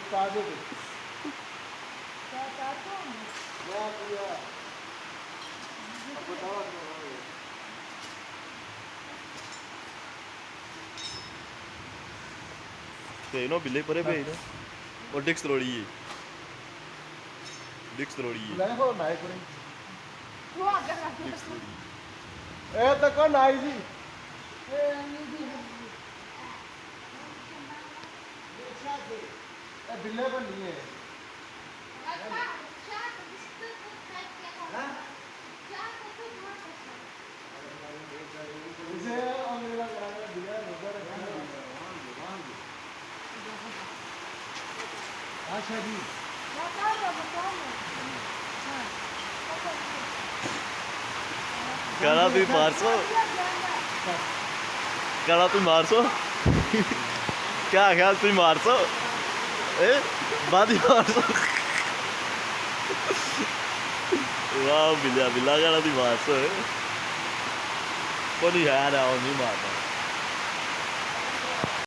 ताजे थे क्या तो मैं पूरा अब बताओ ਤੇ ਨਾ ਬਿੱਲੇ ਪਰੇ ਭੇਜ ਨਾ ਉਹ ਡਿਕਸ ਰੋੜੀ ਏ ਡਿਕਸ ਰੋੜੀ ਏ नहीं हो नाई करें वो आगे रख ਡਿਕਸ ਰੋੜੀ ए तो कौन नाई जी ए बिल्ले को नहीं है इसे अंग्रेजा कराने दिया नजर अच्छा जी बताओ ਕਾਲਾ ਤੁਸੀਂ ਮਾਰਸੋ ਕਾਲਾ ਤੁਸੀਂ ਮਾਰਸੋ ਕਿਆ ਖਿਆਲ ਤੁਸੀਂ ਮਾਰਸੋ ਏ ਬਾਦੀ ਮਾਰਸੋ ਵਾਹ ਬਿੱਲਾ ਬਿੱਲਾ ਕਾਲਾ ਤੁਸੀਂ ਮਾਰਸੋ ਕੋਈ ਨਹੀਂ ਯਾਰ ਆਉਂ ਨਹੀਂ ਮਾਰਦਾ